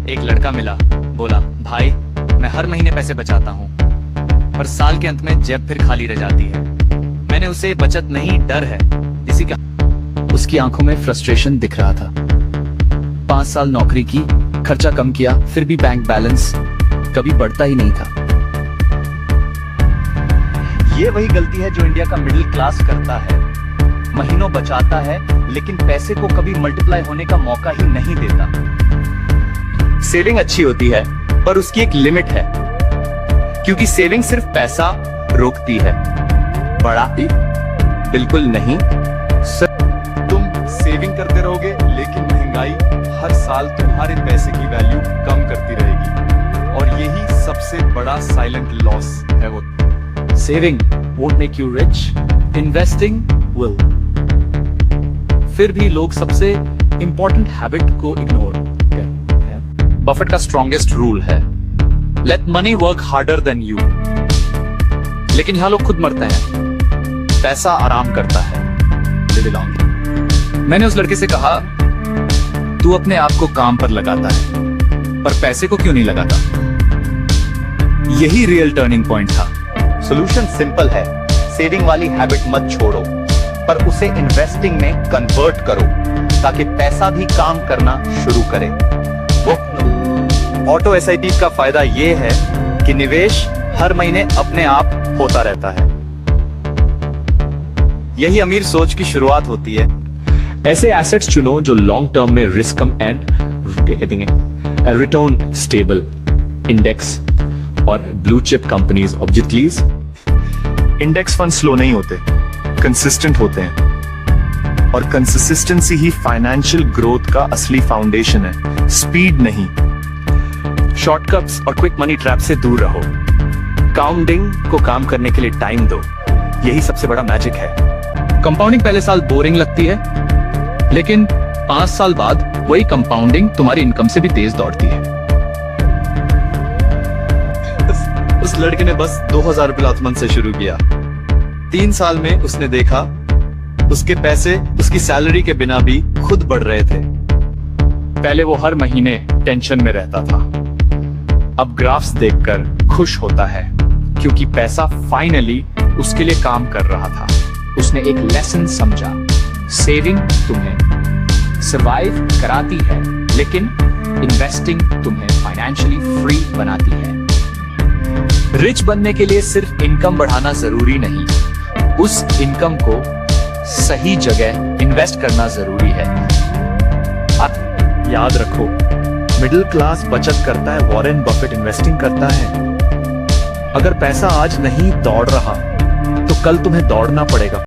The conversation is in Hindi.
एक लड़का मिला, बोला भाई मैं हर महीने पैसे बचाता हूँ पर साल के अंत में जेब फिर खाली रह जाती है। मैंने उसे बचत नहीं डर है इसी का। उसकी आंखों में फ्रस्ट्रेशन दिख रहा था। 5 साल नौकरी की, खर्चा कम किया, फिर भी बैंक बैलेंस कभी बढ़ता ही नहीं था। ये वही गलती है जो इंडिया का मिडिल क्लास करता है। महीनों बचाता है लेकिन पैसे को कभी मल्टीप्लाई होने का मौका ही नहीं देता। सेविंग अच्छी होती है पर उसकी एक लिमिट है, क्योंकि सेविंग सिर्फ पैसा रोकती है, बढ़ाती बिल्कुल नहीं। तुम सेविंग करते रहोगे लेकिन महंगाई हर साल तुम्हारे पैसे की वैल्यू कम करती रहेगी और यही सबसे बड़ा साइलेंट लॉस है। वो saving won't make you rich, investing will। फिर भी लोग सबसे इंपॉर्टेंट हैबिट को इग्नोर करते हैं। बफेट का स्ट्रॉन्गेस्ट रूल है late money work harder than you. लेकिन यहां लोग खुद मरते हैं, पैसा आराम करता है। मैंने उस लड़के से कहा तू अपने आप को काम पर लगाता है पर पैसे को क्यों नहीं लगाता। यही रियल टर्निंग पॉइंट था। सॉल्यूशन सिंपल है, सेविंग वाली हैबिट मत छोड़ो पर उसे इन्वेस्टिंग में कन्वर्ट करो ताकि पैसा भी काम करना शुरू करे। वो ऑटो एसआईपी का फायदा ये है कि निवेश हर महीने अपने आप होता रहता है। यही अमीर सोच की शुरुआत होती है। ऐसे एसेट्स चुनो जो लॉन्ग टर्म में रिस्क कम एंड रिटर्न स्टेबल, इंडेक्स और blue chip companies. Objectives, index fund slow नहीं होते, कंसिस्टेंट होते हैं और कंसिस्टेंसी ही फाइनेंशियल ग्रोथ का असली फाउंडेशन है, स्पीड नहीं। शॉर्टकट्स और क्विक मनी ट्रैप से दूर रहो। काउंटिंग को काम करने के लिए टाइम दो, यही सबसे बड़ा मैजिक है। कंपाउंडिंग पहले साल बोरिंग लगती है लेकिन 5 साल बाद वही कंपाउंडिंग तुम्हारी इनकम से भी तेज दौड़ती है। उस लड़के ने बस 2000 रुपये लातमन से शुरू किया। 3 साल में उसने देखा उसके पैसे उसकी सैलरी के बिना भी खुद बढ़ रहे थे। पहले वो हर महीने टेंशन में रहता था, अब ग्राफ्स देखकर खुश होता है क्योंकि पैसा फाइनली उसके लिए काम कर रहा था। उसने एक लेसन समझा, सेविंग तुम्हें सर्वाइव कराती है लेकिन इन्वेस्टिंग तुम्हें फाइनेंशियली फ्री बनाती है। रिच बनने के लिए सिर्फ इनकम बढ़ाना जरूरी नहीं, उस इनकम को सही जगह इन्वेस्ट करना जरूरी है। याद रखो, मिडिल क्लास बचत करता है, वॉरेन बफेट इन्वेस्टिंग करता है। अगर पैसा आज नहीं दौड़ रहा तो कल तुम्हें दौड़ना पड़ेगा।